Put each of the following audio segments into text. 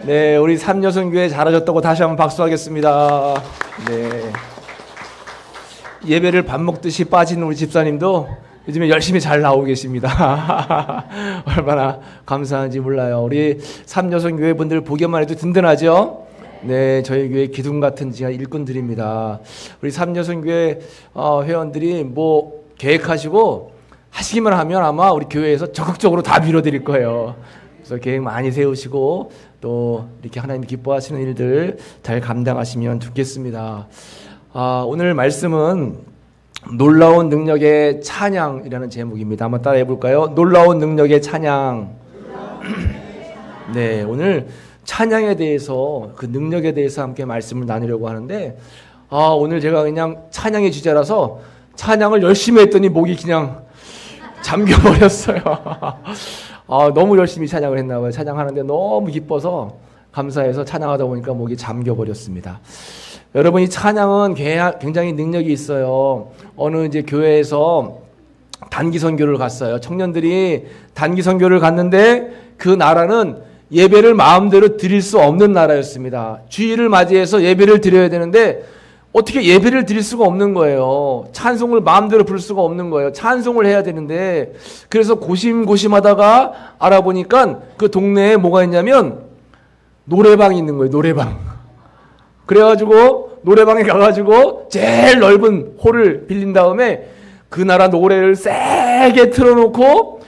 네, 우리 삼여성교회 잘하셨다고 다시 한번 박수하겠습니다. 네. 예배를 밥 먹듯이 빠지는 우리 집사님도 요즘에 열심히 잘 나오고 계십니다. 얼마나 감사한지 몰라요. 우리 삼여성교회 분들 보기만 해도 든든하죠? 네, 저희 교회 기둥 같은 지하 일꾼들입니다. 우리 삼여성교회 회원들이 뭐 계획하시고 하시기만 하면 아마 우리 교회에서 적극적으로 다 밀어드릴 거예요. 그래서 계획 많이 세우시고 또 이렇게 하나님 기뻐하시는 일들 잘 감당하시면 좋겠습니다. 오늘 말씀은 놀라운 능력의 찬양이라는 제목입니다. 한번 따라해 볼까요? 놀라운 능력의 찬양. 네, 오늘 찬양에 대해서 그 능력에 대해서 함께 말씀을 나누려고 하는데 오늘 제가 그냥 찬양의 주제라서 찬양을 열심히 했더니 목이 그냥 잠겨버렸어요. 너무 열심히 찬양을 했나 봐요. 찬양하는데 너무 기뻐서 감사해서 찬양하다 보니까 목이 잠겨버렸습니다. 여러분, 이 찬양은 굉장히 능력이 있어요. 어느 이제 교회에서 단기 선교를 갔어요. 청년들이 단기 선교를 갔는데 그 나라는 예배를 마음대로 드릴 수 없는 나라였습니다. 주일을 맞이해서 예배를 드려야 되는데 어떻게 예배를 드릴 수가 없는 거예요. 찬송을 마음대로 부를 수가 없는 거예요. 찬송을 해야 되는데, 그래서 고심고심하다가 알아보니까 그 동네에 뭐가 있냐면 노래방이 있는 거예요. 노래방. 그래가지고 노래방에 가가지고 제일 넓은 홀을 빌린 다음에 그 나라 노래를 세게 틀어놓고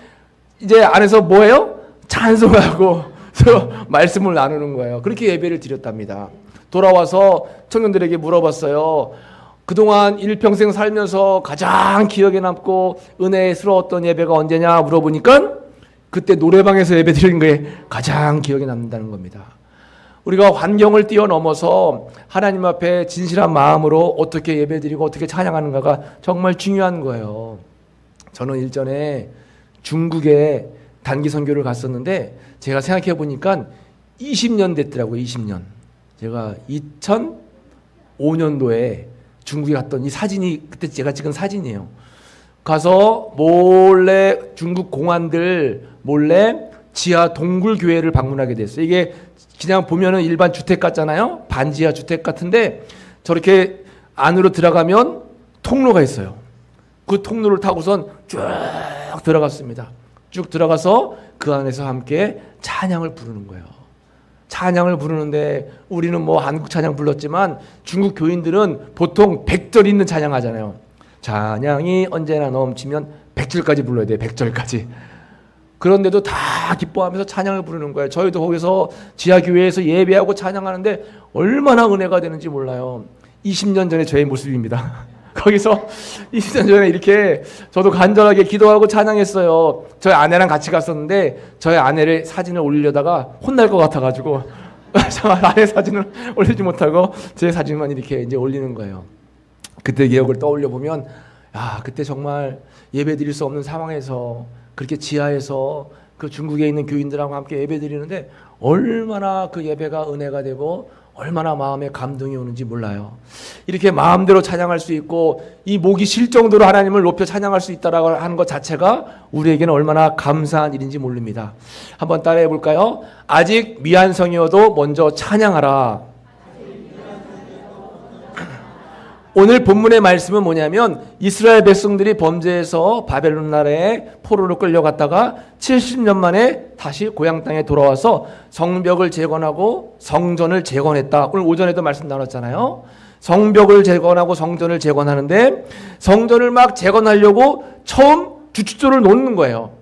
이제 안에서 뭐예요? 찬송하고 말씀을 나누는 거예요. 그렇게 예배를 드렸답니다. 돌아와서 청년들에게 물어봤어요. 그동안 일평생 살면서 가장 기억에 남고 은혜스러웠던 예배가 언제냐 물어보니까 그때 노래방에서 예배 드린 게 가장 기억에 남는다는 겁니다. 우리가 환경을 뛰어넘어서 하나님 앞에 진실한 마음으로 어떻게 예배드리고 어떻게 찬양하는가가 정말 중요한 거예요. 저는 일전에 중국에 단기 선교를 갔었는데 제가 생각해 보니까 20년 됐더라고요. 20년. 제가 2005년도에 중국에 갔던 이 사진이 그때 제가 찍은 사진이에요. 가서 몰래 중국 공안들 몰래 지하 동굴교회를 방문하게 됐어요. 이게 그냥 보면은 일반 주택 같잖아요. 반지하 주택 같은데 저렇게 안으로 들어가면 통로가 있어요. 그 통로를 타고선 쭉 들어갔습니다. 쭉 들어가서 그 안에서 함께 찬양을 부르는 거예요. 찬양을 부르는데 우리는 뭐 한국 찬양 불렀지만 중국 교인들은 보통 100절 있는 찬양 하잖아요. 찬양이 언제나 넘치면 100절까지 불러야 돼요. 100절까지. 그런데도 다 기뻐하면서 찬양을 부르는 거예요. 저희도 거기서 지하교회에서 예배하고 찬양하는데 얼마나 은혜가 되는지 몰라요. 20년 전에 저의 모습입니다. 거기서 20년 전에 이렇게 저도 간절하게 기도하고 찬양했어요. 저희 아내랑 같이 갔었는데 저희 아내를 사진을 올리려다가 혼날 것 같아가지고 아내 사진을 올리지 못하고 제 사진만 이렇게 이제 올리는 거예요. 그때 기억을 떠올려 보면 그때 정말 예배 드릴 수 없는 상황에서 그렇게 지하에서 그 중국에 있는 교인들하고 함께 예배 드리는데 얼마나 그 예배가 은혜가 되고 얼마나 마음에 감동이 오는지 몰라요. 이렇게 마음대로 찬양할 수 있고 이 목이 쉴 정도로 하나님을 높여 찬양할 수 있다라고 하는 것 자체가 우리에게는 얼마나 감사한 일인지 모릅니다. 한번 따라해 볼까요? 아직 미완성이어도 먼저 찬양하라. 오늘 본문의 말씀은 뭐냐면 이스라엘 백성들이 범죄해서 바벨론 나라에 포로로 끌려갔다가 70년 만에 다시 고향 땅에 돌아와서 성벽을 재건하고 성전을 재건했다. 오늘 오전에도 말씀 나눴잖아요. 성벽을 재건하고 성전을 재건하는데 성전을 막 재건하려고 처음 주춧돌을 놓는 거예요.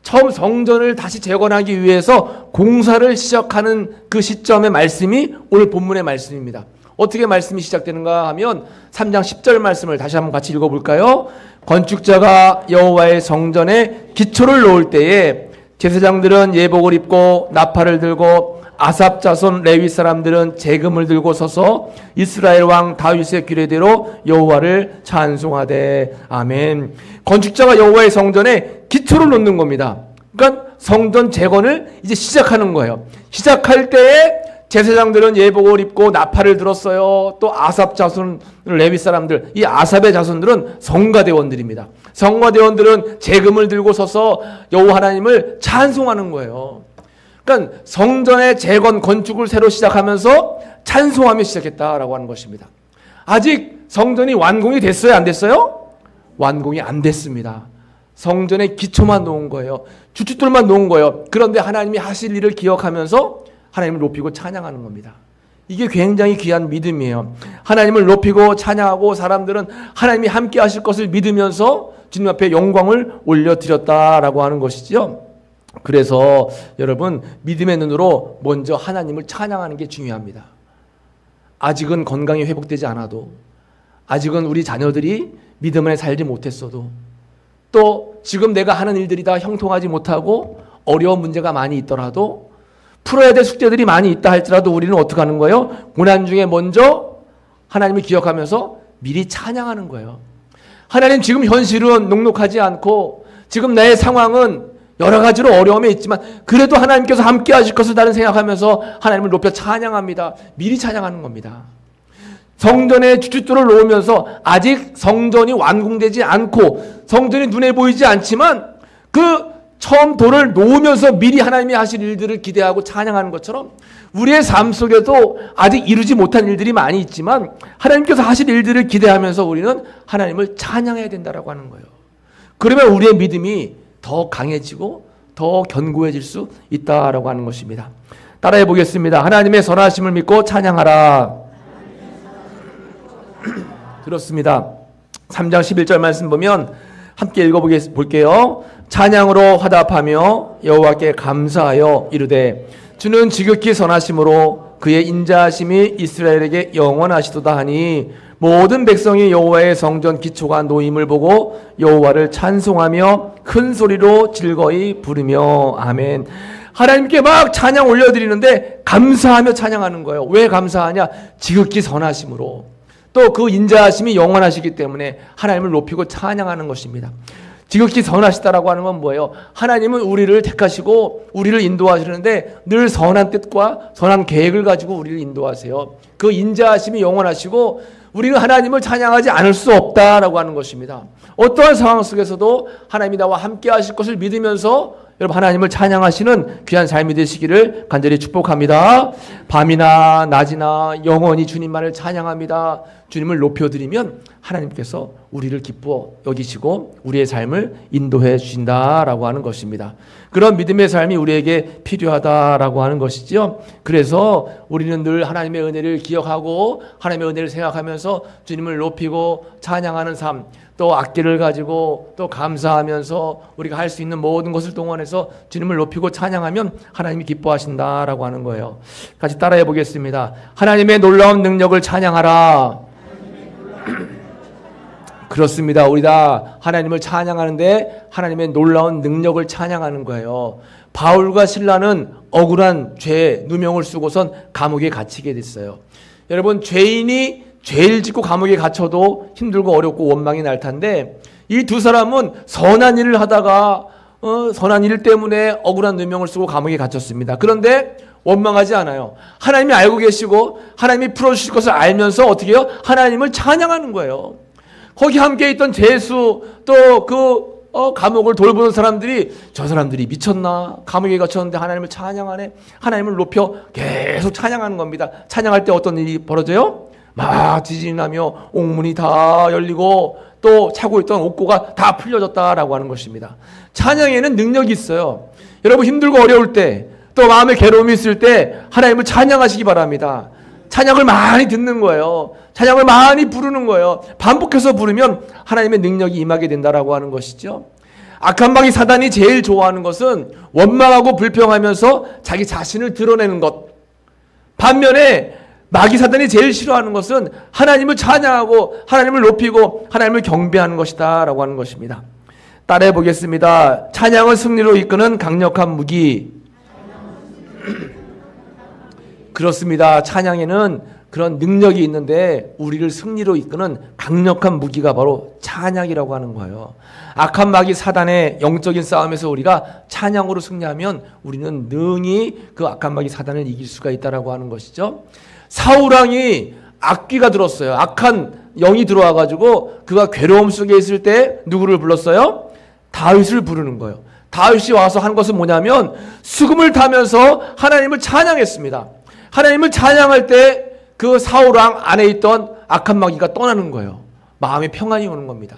처음 성전을 다시 재건하기 위해서 공사를 시작하는 그 시점의 말씀이 오늘 본문의 말씀입니다. 어떻게 말씀이 시작되는가 하면 3장 10절 말씀을 다시 한번 같이 읽어볼까요? 건축자가 여호와의 성전에 기초를 놓을 때에 제사장들은 예복을 입고 나팔을 들고 아삽 자손 레위 사람들은 재금을 들고 서서 이스라엘 왕 다윗의 규례대로 여호와를 찬송하되 아멘. 건축자가 여호와의 성전에 기초를 놓는 겁니다. 그러니까 성전 재건을 이제 시작하는 거예요. 시작할 때에 제사장들은 예복을 입고 나팔을 들었어요. 또 아삽 자손 레위 사람들, 이 아삽의 자손들은 성가대원들입니다. 성가대원들은 재금을 들고 서서 여호와 하나님을 찬송하는 거예요. 그러니까 성전의 재건 건축을 새로 시작하면서 찬송하며 시작했다라고 하는 것입니다. 아직 성전이 완공이 됐어요? 안 됐어요? 완공이 안 됐습니다. 성전의 기초만 놓은 거예요. 주춧돌만 놓은 거예요. 그런데 하나님이 하실 일을 기억하면서 하나님을 높이고 찬양하는 겁니다. 이게 굉장히 귀한 믿음이에요. 하나님을 높이고 찬양하고 사람들은 하나님이 함께 하실 것을 믿으면서 주님 앞에 영광을 올려드렸다라고 하는 것이죠. 그래서 여러분, 믿음의 눈으로 먼저 하나님을 찬양하는 게 중요합니다. 아직은 건강이 회복되지 않아도, 아직은 우리 자녀들이 믿음 안에 살지 못했어도, 또 지금 내가 하는 일들이 다 형통하지 못하고 어려운 문제가 많이 있더라도, 풀어야 될 숙제들이 많이 있다 할지라도 우리는 어떻게 하는 거예요? 고난 중에 먼저 하나님을 기억하면서 미리 찬양하는 거예요. 하나님, 지금 현실은 녹록하지 않고 지금 나의 상황은 여러 가지로 어려움에 있지만 그래도 하나님께서 함께 하실 것을 나는 생각하면서 하나님을 높여 찬양합니다. 미리 찬양하는 겁니다. 성전에 주춧돌을 놓으면서 아직 성전이 완공되지 않고 성전이 눈에 보이지 않지만 그 처음 돌을 놓으면서 미리 하나님이 하실 일들을 기대하고 찬양하는 것처럼 우리의 삶 속에도 아직 이루지 못한 일들이 많이 있지만 하나님께서 하실 일들을 기대하면서 우리는 하나님을 찬양해야 된다라고 하는 거예요. 그러면 우리의 믿음이 더 강해지고 더 견고해질 수 있다라고 하는 것입니다. 따라해 보겠습니다. 하나님의 선하심을 믿고 찬양하라. 그렇습니다. 3장 11절 말씀 보면 함께 읽어볼게요. 찬양으로 화답하며 여호와께 감사하여 이르되 주는 지극히 선하심으로 그의 인자하심이 이스라엘에게 영원하시도다 하니 모든 백성이 여호와의 성전 기초가 놓임을 보고 여호와를 찬송하며 큰 소리로 즐거이 부르며 아멘. 하나님께 막 찬양 올려드리는데 감사하며 찬양하는 거예요. 왜 감사하냐? 지극히 선하심으로. 또 그 인자하심이 영원하시기 때문에 하나님을 높이고 찬양하는 것입니다. 지극히 선하시다라고 하는 건 뭐예요? 하나님은 우리를 택하시고 우리를 인도하시는데 늘 선한 뜻과 선한 계획을 가지고 우리를 인도하세요. 그 인자하심이 영원하시고 우리는 하나님을 찬양하지 않을 수 없다라고 하는 것입니다. 어떠한 상황 속에서도 하나님이 나와 함께 하실 것을 믿으면서 여러분 하나님을 찬양하시는 귀한 삶이 되시기를 간절히 축복합니다. 밤이나 낮이나 영원히 주님만을 찬양합니다. 주님을 높여드리면 하나님께서 우리를 기뻐 여기시고 우리의 삶을 인도해 주신다라고 하는 것입니다. 그런 믿음의 삶이 우리에게 필요하다라고 하는 것이죠. 그래서 우리는 늘 하나님의 은혜를 기억하고 하나님의 은혜를 생각하면서 주님을 높이고 찬양하는 삶, 또 악기를 가지고 또 감사하면서 우리가 할 수 있는 모든 것을 동원해서 주님을 높이고 찬양하면 하나님이 기뻐하신다라고 하는 거예요. 같이 따라해 보겠습니다. 하나님의 놀라운 능력을 찬양하라. 그렇습니다. 우리 다 하나님을 찬양하는데 하나님의 놀라운 능력을 찬양하는 거예요. 바울과 실라는 억울한 죄 누명을 쓰고선 감옥에 gat히게 됐어요. 여러분, 죄인이 죄를 짓고 감옥에 갇혀도 힘들고 어렵고 원망이 날 텐데 이 두 사람은 선한 일을 하다가 선한 일 때문에 억울한 누명을 쓰고 감옥에 갇혔습니다. 그런데 원망하지 않아요. 하나님이 알고 계시고 하나님이 풀어주실 것을 알면서 어떻게 해요? 하나님을 찬양하는 거예요. 거기 함께 있던 제수 또 감옥을 돌보는 사람들이 저 사람들이 미쳤나? 감옥에 갇혔는데 하나님을 찬양하네. 하나님을 높여 계속 찬양하는 겁니다. 찬양할 때 어떤 일이 벌어져요? 막 지진이 나며 옥문이 다 열리고 또 차고 있던 옥고가 다 풀려졌다라고 하는 것입니다. 찬양에는 능력이 있어요. 여러분 힘들고 어려울 때 또 마음에 괴로움이 있을 때 하나님을 찬양하시기 바랍니다. 찬양을 많이 듣는 거예요. 찬양을 많이 부르는 거예요. 반복해서 부르면 하나님의 능력이 임하게 된다라고 하는 것이죠. 악한 마귀 사단이 제일 좋아하는 것은 원망하고 불평하면서 자기 자신을 드러내는 것. 반면에 마귀 사단이 제일 싫어하는 것은 하나님을 찬양하고 하나님을 높이고 하나님을 경배하는 것이다 라고 하는 것입니다. 따라해 보겠습니다. 찬양은 승리로 이끄는 강력한 무기. 그렇습니다. 찬양에는 그런 능력이 있는데 우리를 승리로 이끄는 강력한 무기가 바로 찬양이라고 하는 거예요. 악한 마귀 사단의 영적인 싸움에서 우리가 찬양으로 승리하면 우리는 능히 그 악한 마귀 사단을 이길 수가 있다라고 하는 것이죠. 사울왕이 악귀가 들었어요. 악한 영이 들어와가지고 그가 괴로움 속에 있을 때 누구를 불렀어요? 다윗을 부르는 거예요. 다윗이 와서 한 것은 뭐냐면 수금을 타면서 하나님을 찬양했습니다. 하나님을 찬양할 때 그 사울 왕 안에 있던 악한 마귀가 떠나는 거예요. 마음의 평안이 오는 겁니다.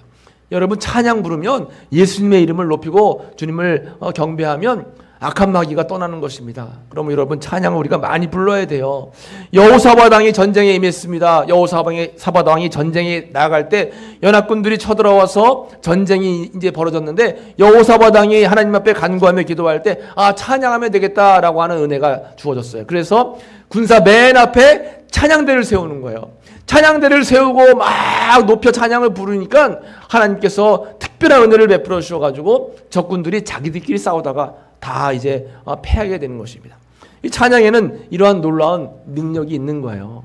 여러분 찬양 부르면 예수님의 이름을 높이고 주님을 경배하면 악한 마귀가 떠나는 것입니다. 그러면 여러분 찬양을 우리가 많이 불러야 돼요. 여호사밧 왕이 전쟁에 임했습니다. 여호사밧 왕이 전쟁에 나아갈 때 연합군들이 쳐들어와서 전쟁이 이제 벌어졌는데 여호사밧 왕이 하나님 앞에 간구하며 기도할 때 찬양하면 되겠다라고 하는 은혜가 주어졌어요. 그래서 군사 맨 앞에 찬양대를 세우는 거예요. 찬양대를 세우고 막 높여 찬양을 부르니까 하나님께서 특별한 은혜를 베풀어 주셔가지고 적군들이 자기들끼리 싸우다가 다 이제 패하게 되는 것입니다. 이 찬양에는 이러한 놀라운 능력이 있는 거예요.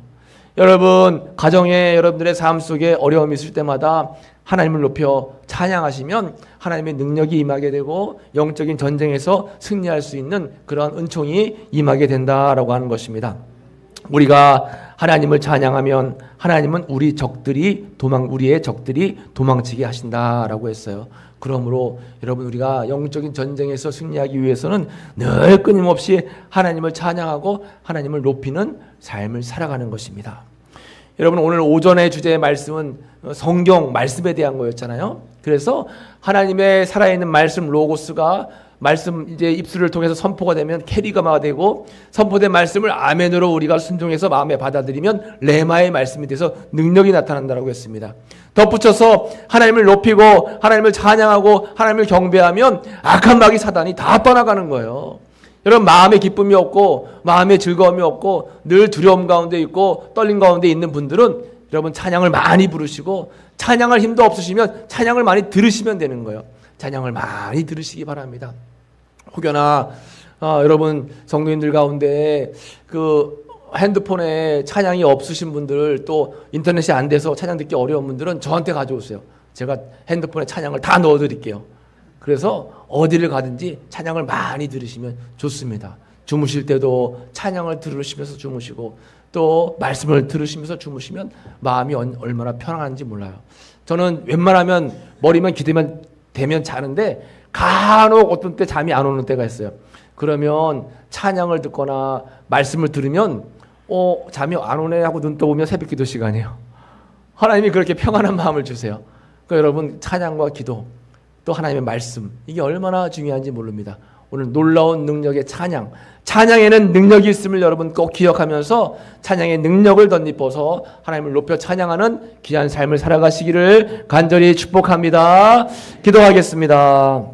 여러분 가정에 여러분들의 삶 속에 어려움이 있을 때마다 하나님을 높여 찬양하시면 하나님의 능력이 임하게 되고 영적인 전쟁에서 승리할 수 있는 그러한 은총이 임하게 된다라고 하는 것입니다. 우리가 하나님을 찬양하면 하나님은 우리의 적들이 도망치게 하신다라고 했어요. 그러므로 여러분 우리가 영적인 전쟁에서 승리하기 위해서는 늘 끊임없이 하나님을 찬양하고 하나님을 높이는 삶을 살아가는 것입니다. 여러분 오늘 오전의 주제의 말씀은 성경 말씀에 대한 거였잖아요. 그래서 하나님의 살아있는 말씀 로고스가 말씀 이제 입술을 통해서 선포가 되면 캐리가마가 되고 선포된 말씀을 아멘으로 우리가 순종해서 마음에 받아들이면 레마의 말씀이 돼서 능력이 나타난다고 했습니다. 덧붙여서 하나님을 높이고 하나님을 찬양하고 하나님을 경배하면 악한 마귀 사단이 다 떠나가는 거예요. 여러분 마음에 기쁨이 없고 마음에 즐거움이 없고 늘 두려움 가운데 있고 떨림 가운데 있는 분들은 여러분 찬양을 많이 부르시고 찬양할 힘도 없으시면 찬양을 많이 들으시면 되는 거예요. 찬양을 많이 들으시기 바랍니다. 혹여나 여러분 성도님들 가운데 그 핸드폰에 찬양이 없으신 분들 또 인터넷이 안 돼서 찬양 듣기 어려운 분들은 저한테 가져오세요. 제가 핸드폰에 찬양을 다 넣어드릴게요. 그래서 어디를 가든지 찬양을 많이 들으시면 좋습니다. 주무실 때도 찬양을 들으시면서 주무시고 또 말씀을 들으시면서 주무시면 마음이 얼마나 편안한지 몰라요. 저는 웬만하면 머리만 기대면 되면 자는데 간혹 어떤 때 잠이 안 오는 때가 있어요. 그러면 찬양을 듣거나 말씀을 들으면 잠이 안 오네 하고 눈 떠보면 새벽 기도 시간이에요. 하나님이 그렇게 평안한 마음을 주세요. 그러니까 여러분 찬양과 기도 또 하나님의 말씀 이게 얼마나 중요한지 모릅니다. 오늘 놀라운 능력의 찬양에는 능력이 있음을 여러분 꼭 기억하면서 찬양의 능력을 덧입어서 하나님을 높여 찬양하는 귀한 삶을 살아가시기를 간절히 축복합니다. 기도하겠습니다.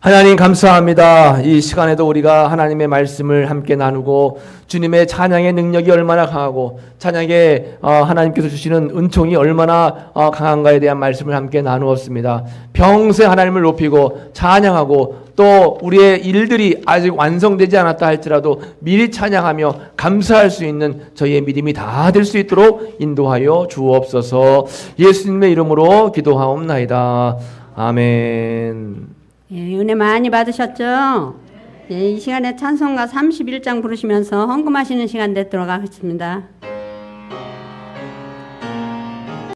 하나님 감사합니다. 이 시간에도 우리가 하나님의 말씀을 함께 나누고 주님의 찬양의 능력이 얼마나 강하고 찬양에 하나님께서 주시는 은총이 얼마나 강한가에 대한 말씀을 함께 나누었습니다. 평생 하나님을 높이고 찬양하고 또 우리의 일들이 아직 완성되지 않았다 할지라도 미리 찬양하며 감사할 수 있는 저희의 믿음이 다 될 수 있도록 인도하여 주옵소서. 예수님의 이름으로 기도하옵나이다. 아멘. 예, 은혜 많이 받으셨죠? 예, 이 시간에 찬송가 31장 부르시면서 헌금하시는 시간 되도록 하겠습니다.